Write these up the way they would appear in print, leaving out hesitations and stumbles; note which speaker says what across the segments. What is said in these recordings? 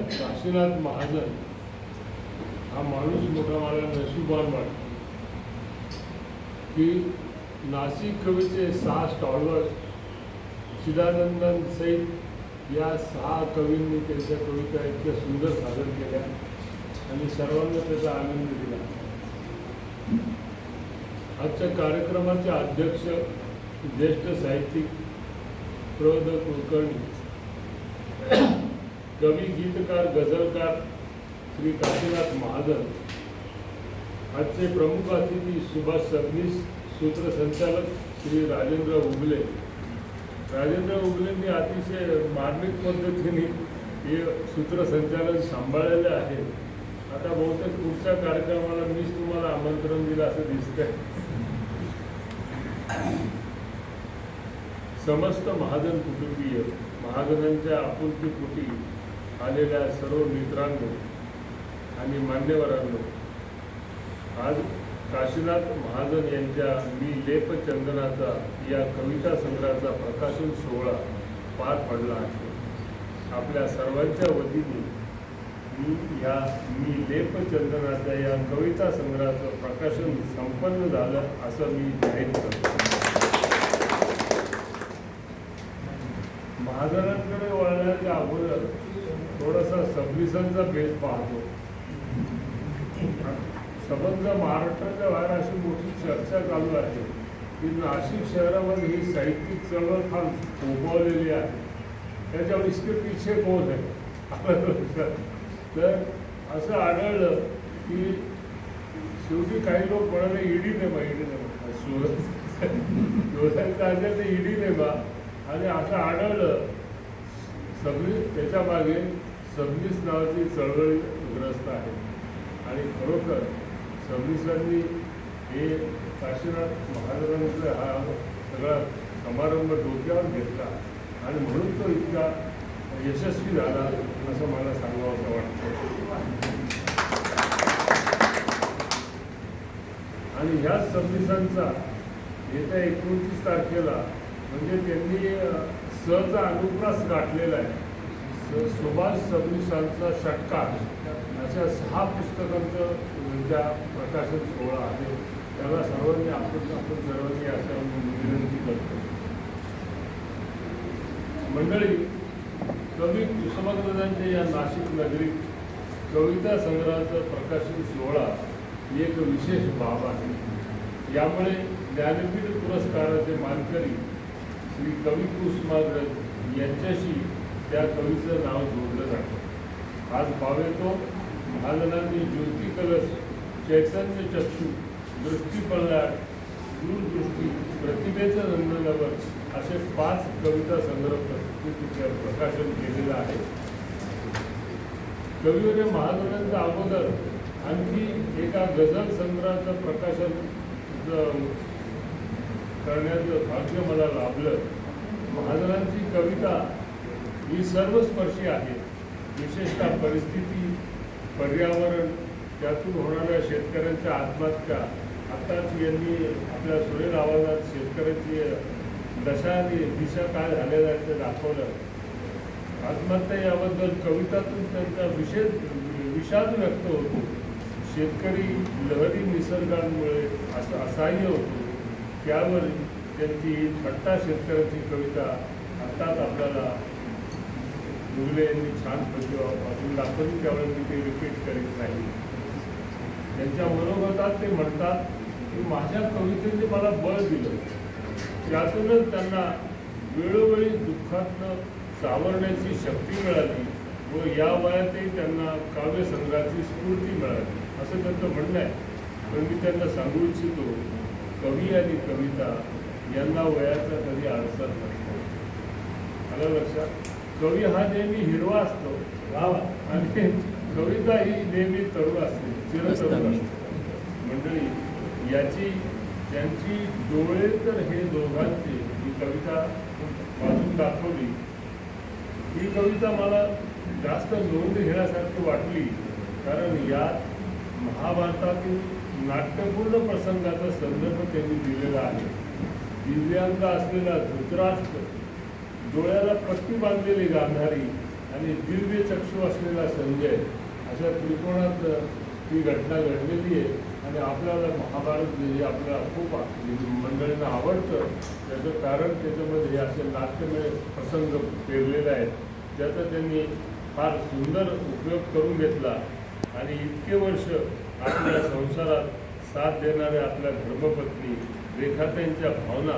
Speaker 1: काशीनाथ महाजन हा माणूस मोठा मला नशीबवान वाटतो की नाशिक कवीचे 6 स्टॉलवर चिदानंदन सहित या 6 कवींनी त्यांच्या कविता इतक्या सुंदर सादर केल्या आणि सर्वांना त्याचा आनंद दिला. आजच्या कार्यक्रमाचे अध्यक्ष ज्येष्ठ साहित्यिक प्र. द. कुलकर्णी, कवी, गीतकार, गझलकार श्री काशीनाथ महाजन, आजचे प्रमुख अतिथी सुभाष सबनीस, सूत्रसंचालक श्री राजेंद्र उगले. राजेंद्र उगलेंनी अतिशय मार्मिक पद्धतीने हे सूत्रसंचालन सांभाळलेले आहे. आता बहुतेक पुढच्या कार्यक्रमाला मीच तुम्हाला आमंत्रण दिलं असं दिसतंय. समस्त महाजन कुटुंबीय, महाजनांच्या आपुलकीपोटी आलेल्या सर्व मित्रांनो आणि मान्यवरांनो, आज काशीनाथ महाजन यांच्या मी लेपचंदनाचा या कविता संग्रहाचा प्रकाशन सोहळा पार पडला आहे. आपल्या सर्वांच्या वतीने मी लेपचंदनाच्या या कविता संग्रहाचं प्रकाशन संपन्न झालं असं मी जाहीर करतो. महाजनांकडे वळण्याच्या अगोदर थोडासा सबनीसांचा बेस पाहतो. संबंध महाराष्ट्राच्या बाहेर अशी मोठी चर्चा चालू आहे की नाशिक शहरामध्ये ही साहित्यिक चळवळ फार फोफावलेली आहे. त्याच्या इसके पीछे कोण आहे आपल्या लक्षात. तर असं आढळलं की शेवटी काही लोक म्हणाले ईडी नेमा शोधायचं आहे ते ईडी नेमा, आणि असं आढळलं सबनीस त्याच्या मागे सबनीस नावाची चळवळ ग्रस्त आहे. आणि खरोखर सबनीसांनी हे काशीनाथ महाजनांचा हा सगळा समारंभ डोक्यावर घेतला आणि म्हणून तो इतका यशस्वी झाला असं मला सांगावंसं वाटतं. आणि ह्याच सबनीसांचा येत्या 29 तारखेला म्हणजे त्यांनी सचा अनुप्रास गाठलेला आहे. सुभाष सबनीसांचा षटकार अशा 6 पुस्तकांचं ज्या प्रकाशन सोहळा आहे त्याला सर्वांनी आपण सर्वांनी असं विनंती करतो. मंडळी, कवी कुसुमाग्रजांच्या या नाशिक नगरी कविता संग्रहाचं प्रकाशन सोहळा ही एक विशेष बाब आहे. यामुळे ज्ञानपीठ पुरस्काराचे मानकरी श्री कवी कुसुमाग्रज यांच्याशी त्या कवीचं नाव जोडलं जातं. आज भावेतो महाजनांनी ज्योती कलश, चैतन्य चक्षु, दृष्टी पल्लाट, दूरदृष्टी, प्रतिभेचं नंदनवर असे 5 कविता संग्रह प्रकाशन केलेलं आहे. कवीवर महाजनांच्या अगोदर आणखी एका गझल संग्रहाचं प्रकाशन करण्याचं भाग्य मला लाभलं. महाजनांची कविता ही सर्वस्पर्शी आहे. विशेषतः परिस्थिती, पर्यावरण, त्यातून होणाऱ्या शेतकऱ्यांच्या आत्महत्या. आत्ताच यांनी आपल्या सुरेल आवाजात शेतकऱ्याची दशा आणि दिशा काय झालेल्या आहेत ते दाखवलं. आत्महत्या याबद्दल कवितातून त्यांचा विषाद व्यक्त होतो. शेतकरी लहरी निसर्गांमुळे असं असहाय्य होतो. त्यावर त्यांची थट्टा शेतकऱ्याची कविता आत्ताच आपल्याला उगले यांनी छान वाचून दाखवली, त्यावेळेस मी ते रिपीट करीत नाही. त्यांच्या मनोगतात ते म्हणतात की माझ्या कवितेने मला बळ दिलं, त्यातूनच त्यांना वेळोवेळी दुःखातनं सावरण्याची शक्ती मिळाली व या वयातही त्यांना काव्यसंग्रहाची स्फूर्ती मिळाली असं त्यांचं म्हणणं आहे. पण मी त्यांना सांगू इच्छितो, कवी आणि कविता यांना वयाचा कधी अडसर नसतो. आलं लक्षात. कवी हा नेहमी हिरवा असतो आणि कविता ही नेहमी तरुण असते, चिरतरुण असते. मंडळी, त्यांची डोळे तर हे दोघांचे ही कविता वाचून दाखवली. ही कविता मला जास्त नोंद घेण्यासारखी वाटली, कारण यात महाभारतातील नाट्यपूर्ण प्रसंगाचा संदर्भ त्यांनी दिलेला आहे. दिव्यांग असलेला धृतराष्ट्र, डोळ्याला पट्टी बांधलेली गांधारी आणि दिव्य चक्षु असलेला संजय, अशा त्रिकोणात ती घटना घडलेली आहे. आणि आपल्याला महाभारत जे आपल्याला खूप मंडळींना आवडतं, त्याचं कारण त्याच्यामध्ये हे असे नाट्यमय प्रसंग पेरलेले आहेत, ज्याचा त्यांनी फार सुंदर उपयोग करून घेतला. आणि इतके वर्ष आपल्या संसारात साथ देणाऱ्या आपल्या धर्मपत्नी रेखाताईंच्या भावना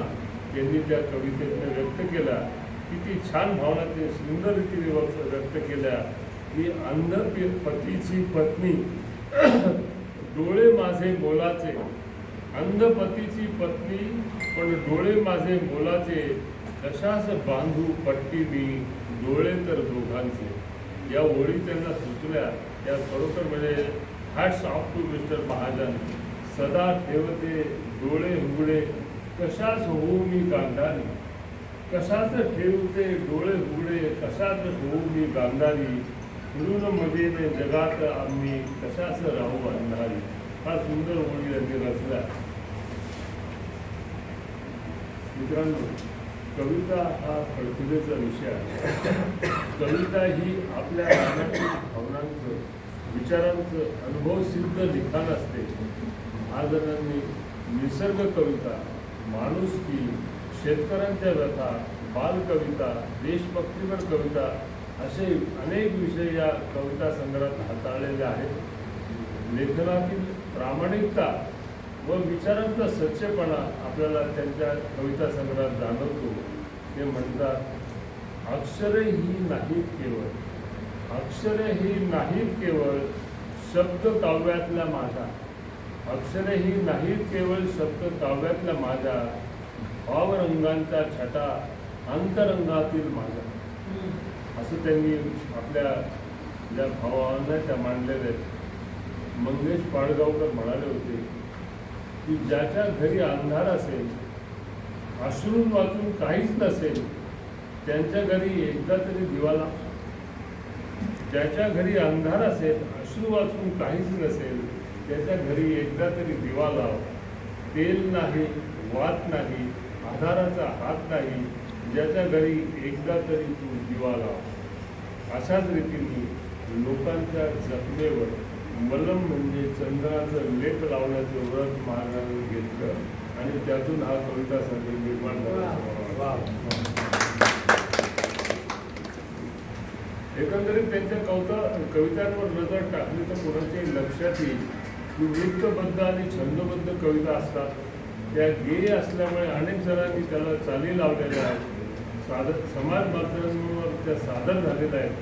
Speaker 1: त्यांनी त्या कवितेतून व्यक्त केल्या. किती छान भावना ते सुंदर रीतीने व्यक्त केल्या की अंध पतीची पत्नी डोळे माझे मोलाचे, अंध पतीची पत्नी पण डोळे माझे मोलाचे, कशास बांधू पट्टी मी डोळे तर दोघांचे. या ओळी त्यांना सुचल्या त्या खरोखर म्हणजे hats off to mister Mahajan. सदा ठेवते डोळे उघडे, कशाच होऊ मी गांधारी, कशाच ठेवते डोळे उघडे, कशाच होऊ मी गांधारी, फिरून मध्ये जगात आम्ही कशाच राहू अंधारी. हा सुंदर ओळी यांनी रचला. मित्रांनो, कविता हा कल्पनेचा विषय आहे. कविता ही आपल्या मनातील भावनांचं, विचारांचं अनुभवसिद्ध लिखाण असते. महाजनांनी निसर्ग कविता, माणुसकी, शेतकऱ्यांच्या व्यथा, बालकविता, देशभक्तीपर कविता असे अनेक विषय या कविता संग्रहात हाताळलेले आहेत. लेखनातील प्रामाणिकता व विचारांचा सच्चेपणा आपल्याला त्यांच्या कविता संग्रहात जाणवतो. ते म्हणतात, अक्षरे ही नाहीत केवळ, अक्षरे ही नाहीत केवळ शब्द काव्यातल्या माझ्या, अक्षरे ही नाहीत केवळ शब्द काव्यातल्या माझ्या, भावरंगांच्या छटा अंतरंगातील माझ्या. असं त्यांनी आपल्या ज्या भावांना त्या मांडलेल्या आहेत. मंगेश पाडगावकर म्हणाले होते की ज्याच्या घरी अंधार असेल, अश्रून वाचून काहीच नसेल, त्यांच्या घरी एकदा तरी दिवा लाव. ज्याच्या घरी अंधार असेल, अश्रू वाचून काहीच नसेल, त्याच्या घरी एकदा तरी दिवा लाव. तेल नाही, वात नाही, आधाराचा हात नाही, ज्याच्या घरी एकदा तरी तू दिवा लाव. अशाच रीतीने लोकांच्या जखमेवर मलम म्हणजे चंदनाचं लेप लावण्याचं व्रत महाराजांनी घेतलं आणि त्यातून हा कविता संग्रह निर्माण झाला. एकंदरीत त्यांच्या कवितांवर नजर टाकली तर कोणाच्याही लक्षात येईल की वृत्तबद्ध आणि छंदबद्ध कविता असतात. त्या गेय असल्यामुळे अनेक जणांनी त्याला चाली लावलेल्या आहेत. समाज माध्यमांवर त्या सादर झालेल्या आहेत.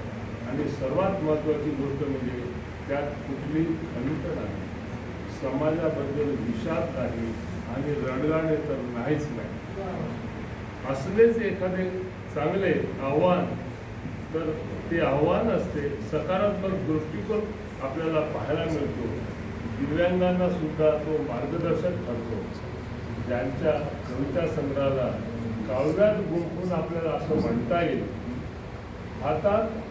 Speaker 1: आणि सर्वात महत्त्वाची गोष्ट म्हणजे त्यात कुठली खंत नाही, समाजाबद्दल विषाद नाही आणि रडगाणे तर नाहीच नाही. असलेच एखादे चांगले आव्हान, तर ते आव्हान असते सकारात्मक दृष्टिकोन आपल्याला पाहायला मिळतो. दिव्यांगांना सुद्धा तो मार्गदर्शक ठरतो. ज्यांच्या कविता संग्रहाला काव्यात गुंफून आपल्याला असं म्हणता येईल, हातात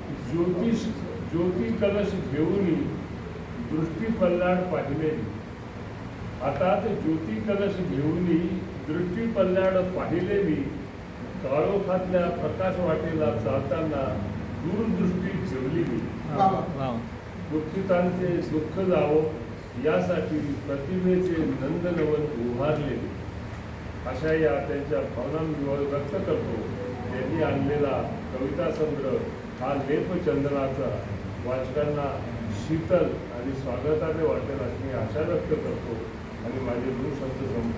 Speaker 1: ज्योती कलश घेऊन दृष्टी पल्लाड पाहिले, हातात ज्योती कलश घेऊन दृष्टी पल्लाड पाहिले मी, काळोखातल्या प्रकाश वाटेला चालताना दूरदृष्टी ठेवली मी. दुःखितांचे दुःख जावं यासाठी प्रतिभेचे नंदनवन उभारले. अशा या त्यांच्या भावना व्यक्त करतो. त्यांनी आणलेला कविता संग्रह हा लेपचंदनाचा वाचकांना शीतल आणि स्वागताने वाटेल अशी मी आशा व्यक्त करतो आणि माझे 2 शब्द संपवतो.